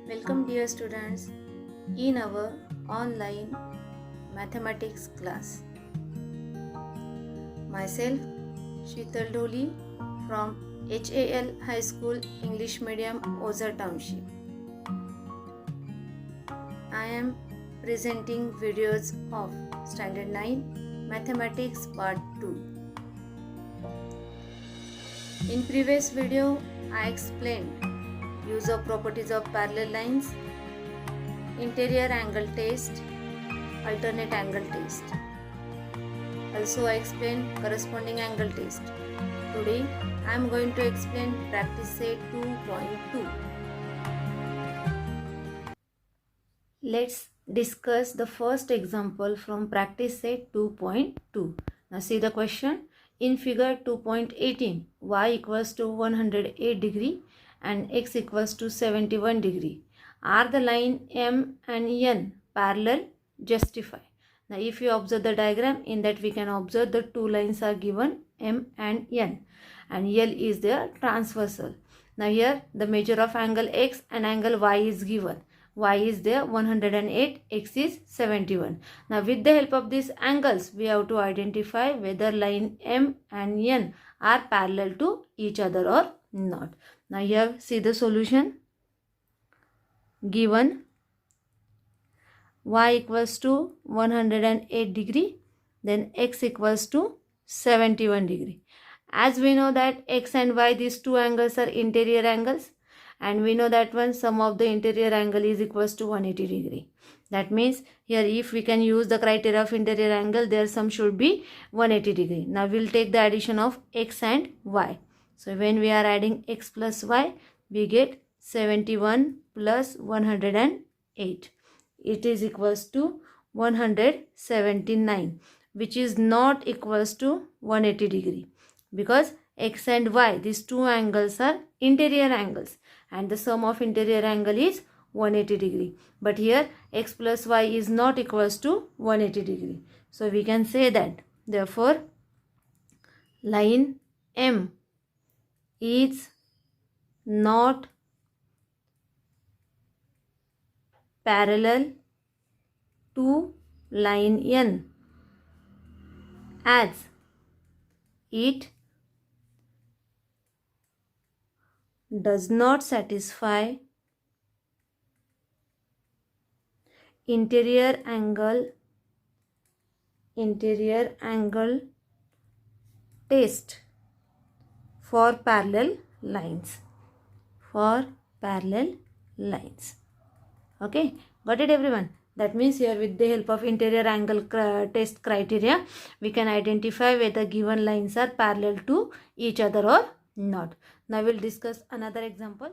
Welcome dear students in our online mathematics class. Myself Sheetal Dholi from HAL High School English Medium Ozar Township. I am presenting videos of Standard 9 Mathematics Part 2. In previous video I explained use of properties of parallel lines, interior angle test, alternate angle test. Also I explained corresponding angle test. Today I am going to explain practice set 2.2. Let's discuss the first example from practice set 2.2. Now see the question. In figure 2.18, y equals to 108 degree and x equals to 71 degree. Are the line M and N parallel? Justify. Now if you observe the diagram, in that we can observe the two lines are given, M and N, and L is their transversal. Now here the measure of angle X and angle Y is given. Y is there 108, X is 71. Now with the help of these angles we have to identify whether line M and N are parallel to each other or not. Now here see the solution. Given y equals to 108 degree, then x equals to 71 degree. As we know that x and y, these two angles are interior angles, and we know that one sum of the interior angle is equals to 180 degree. That means here if we can use the criteria of interior angle, their sum should be 180 degree. Now we'll take the addition of x and y. So when we are adding x plus y, we get 71 plus 108. It is equals to 179, which is not equals to 180 degree, because x and y, these two angles are interior angles, and the sum of interior angle is 180 degree. But here x plus y is not equals to 180 degree. So we can say that therefore line M is not parallel to line N, as it does not satisfy interior angle test for parallel lines. Okay, got it everyone? That means here with the help of interior angle test criteria, we can identify whether given lines are parallel to each other or not. Now we'll discuss another example.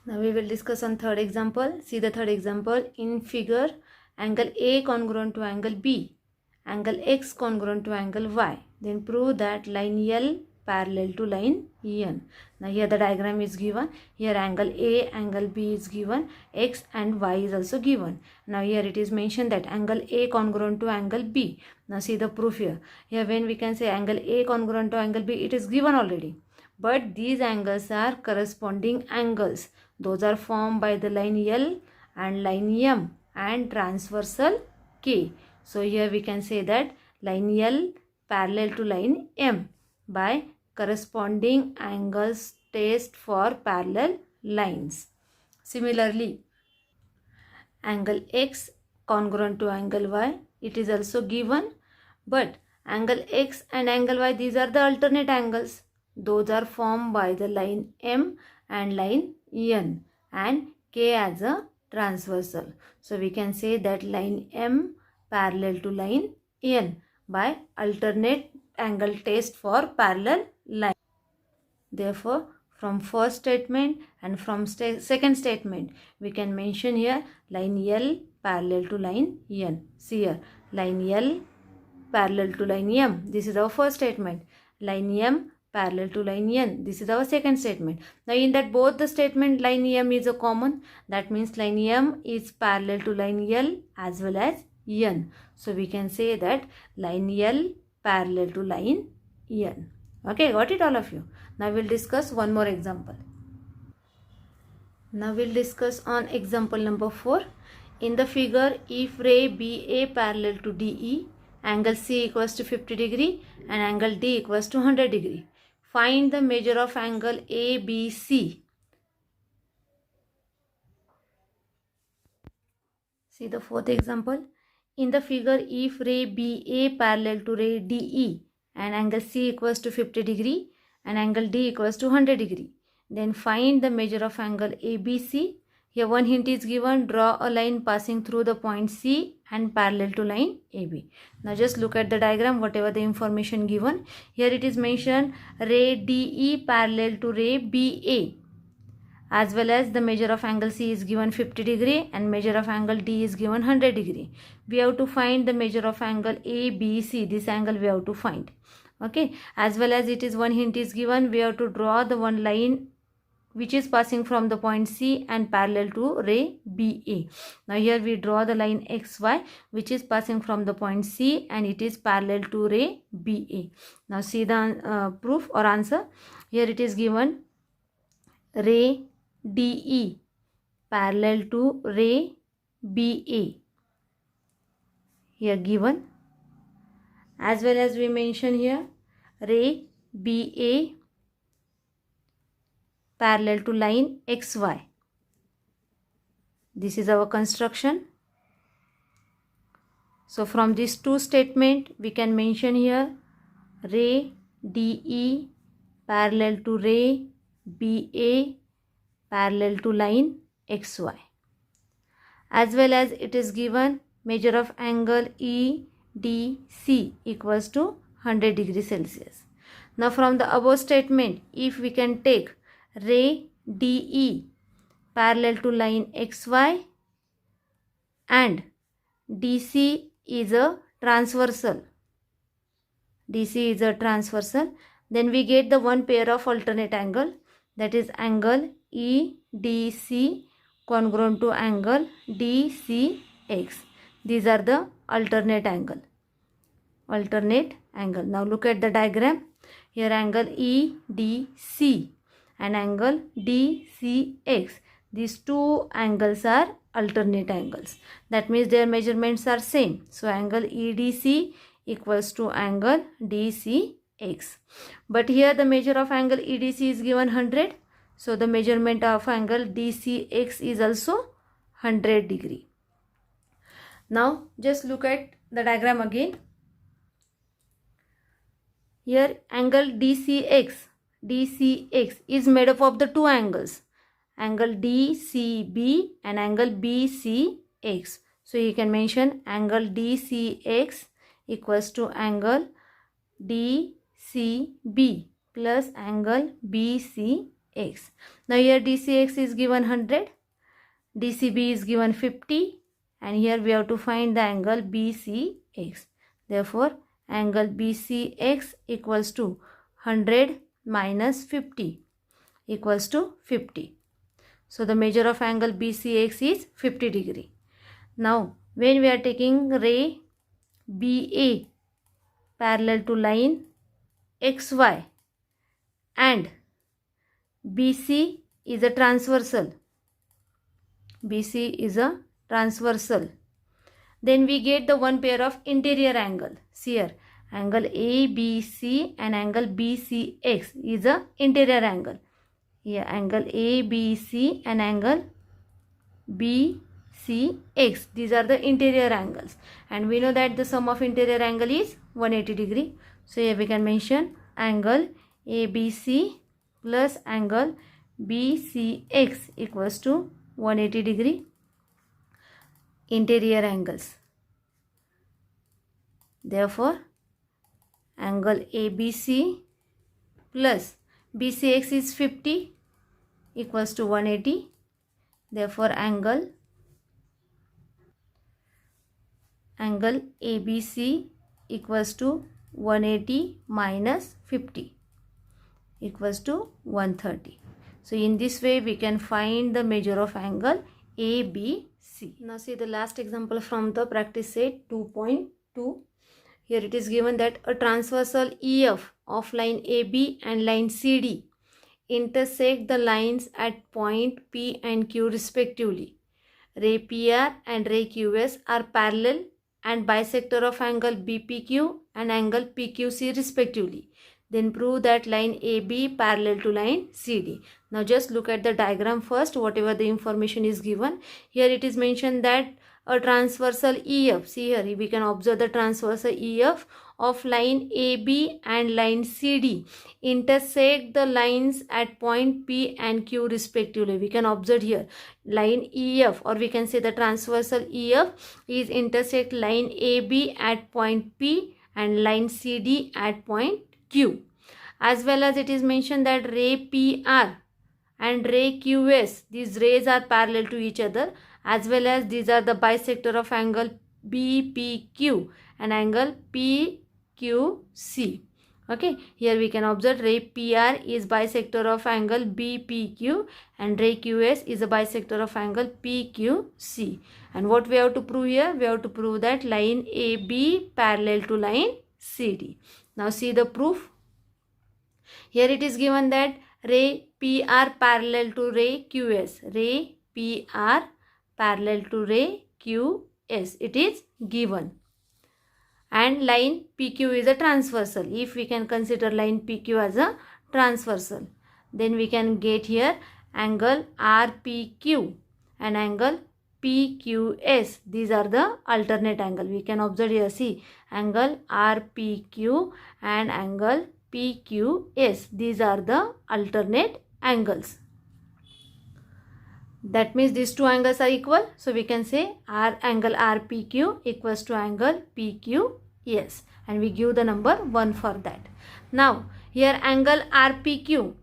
Now we will discuss on third example. See the third example. In figure, angle A congruent to angle B, angle X congruent to angle Y. Then prove that line L parallel to line N. Now here the diagram is given. Here angle A, angle B is given. X and Y is also given. Now here it is mentioned that angle A congruent to angle B. Now see the proof here. Here when we can say angle A congruent to angle B, it is given already. But these angles are corresponding angles. Those are formed by the line L and line M and transversal K. So here we can say that line L parallel to line M by corresponding angles test for parallel lines. Similarly, angle X congruent to angle Y, it is also given, but angle X and angle Y, these are the alternate angles. Those are formed by the line M and line N and K as a transversal. So we can say that line M parallel to line N by alternate angle test for parallel line. Therefore, from first statement and from second statement, we can mention here line L parallel to line N. See here, line L parallel to line M. This is our first statement. Line M parallel to line N. This is our second statement. Now in that both the statement line M is a common. That means line M is parallel to line L as well as N. So we can say that line L parallel to line N. Okay, got it all of you? Now we'll discuss one more example. Now we'll discuss on example number 4. In the figure, if ray BA parallel to DE, angle C equals to 50 degree and angle D equals to 100 degree. Find the measure of angle ABC. See the fourth example. In the figure, if ray BA parallel to ray DE and angle C equals to 50 degree and angle D equals to 100 degree, then find the measure of angle ABC. Here one hint is given, draw a line passing through the point C and parallel to line AB. Now just look at the diagram, whatever the information given. Here it is mentioned ray DE parallel to ray BA, as well as the measure of angle C is given 50 degree and measure of angle D is given 100 degree. We have to find the measure of angle ABC. This angle we have to find. Okay, as well as it is one hint is given, we have to draw the one line which is passing from the point C and parallel to ray BA. Now here we draw the line XY which is passing from the point C and it is parallel to ray BA. Now see the proof or answer. Here it is given ray DE parallel to ray BA. Here given, as well as we mention here ray BA parallel to line XY. This is our construction. So from these two statement we can mention here ray DE parallel to ray BA parallel to line XY, as well as it is given measure of angle EDC equals to 100 degree Celsius. Now from the above statement, if we can take ray DE parallel to line XY and DC is a transversal, then we get the one pair of alternate angle, that is angle EDC congruent to angle DCX. These are the alternate angle. Now look at the diagram. Here angle EDC and angle DCX. These two angles are alternate angles. That means their measurements are same. So angle EDC equals to angle DCX. But here the measure of angle EDC is given 100. So the measurement of angle DCX is also 100 degree. Now just look at the diagram again. Here angle DCX is made up of the two angles, angle DCB and angle BCX. So you can mention angle DCX equals to angle DCB plus angle BCX. Now here DCX is given 100, DCB is given 50, and here we have to find the angle BCX. Therefore angle BCX equals to 100 minus 50 equals to 50. So the measure of angle BCX is 50 degree. Now when we are taking ray BA parallel to line XY and BC is a transversal, then we get the one pair of interior angle. See here angle ABC and angle BCX is a interior angle. Here angle ABC and angle BCX, these are the interior angles, and we know that the sum of interior angle is 180 degree. So here we can mention angle ABC plus angle BCX equals to 180 degree interior angles. Therefore angle ABC plus BCX is 50 equals to 180. Therefore angle ABC equals to 180 minus 50 equals to 130. So in this way we can find the measure of angle ABC. Now see the last example from the practice set 2.2. Here it is given that a transversal EF of line AB and line CD intersect the lines at point P and Q respectively. Ray PR and ray QS are parallel and bisector of angle BPQ and angle PQC respectively. Then prove that line AB parallel to line CD. Now just look at the diagram first, whatever the information is given. Here it is mentioned that a transversal EF, see here we can observe the transversal EF of line AB and line CD intersect the lines at point P and Q respectively. We can observe here line EF, or we can say the transversal EF is intersect line AB at point P and line CD at point Q. As well as it is mentioned that ray PR and ray QS, these rays are parallel to each other, as well as these are the bisector of angle BPQ and angle PQC. Okay, here we can observe ray PR is bisector of angle BPQ and ray QS is a bisector of angle PQC. And what we have to prove here? We have to prove that line AB parallel to line CD. Now see the proof. Here it is given that ray PR parallel to ray QS. Ray PR parallel to ray QS. It is given. And line PQ is a transversal. If we can consider line PQ as a transversal, then we can get here angle RPQ and angle PQS. These are the alternate angle. We can observe here, see, angle RPQ and angle PQS. These are the alternate angles. That means these two angles are equal. So we can say angle RPQ equals to angle PQS. And we give the number 1 for that. Now here angle RPQ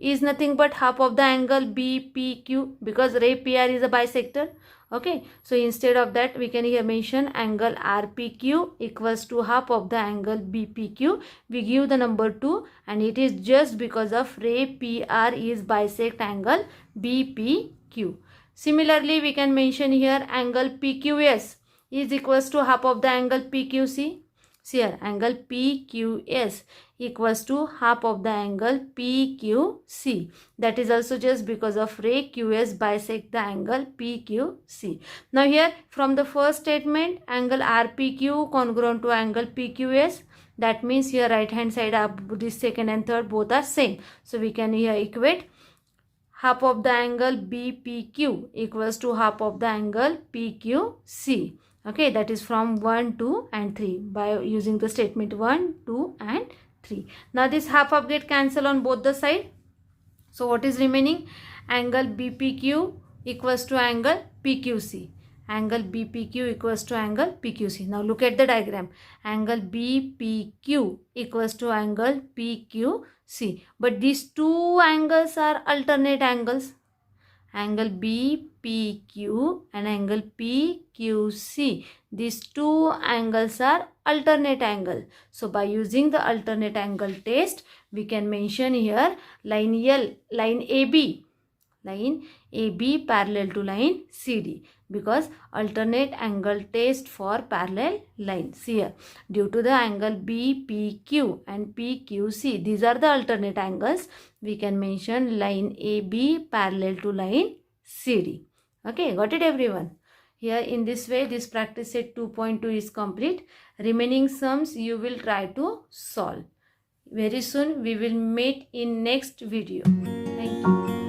is nothing but half of the angle BPQ, because ray PR is a bisector. Okay, so instead of that we can here mention angle RPQ equals to half of the angle BPQ. We give the number 2, and it is just because of ray PR is bisect angle BPQ. Similarly, we can mention here angle PQS is equals to half of the angle PQC. See here, angle PQS equals to half of the angle PQC. That is also just because of ray QS bisect the angle PQC. Now here from the first statement, angle RPQ congruent to angle PQS. That means here right hand side of this second and third both are same. So we can here equate half of the angle BPQ equals to half of the angle PQC. Okay, that is from 1, 2 and 3 by using the statement 1, 2 and 3. Now this half of get cancel on both the side. So what is remaining? Angle BPQ equals to angle PQC. Angle BPQ equals to angle PQC. Now look at the diagram. Angle BPQ equals to angle PQC. But these two angles are alternate angles. Angle BPQ and angle PQC. These two angles are alternate angle. So by using the alternate angle test, we can mention here line AB parallel to line CD, because alternate angle test for parallel lines. Here due to the angle BPQ and PQC, these are the alternate angles, we can mention line AB parallel to line CD. Okay, got it everyone? Here in this way this practice set 2.2 is complete. Remaining sums you will try to solve. Very soon we will meet in next video. Thank you.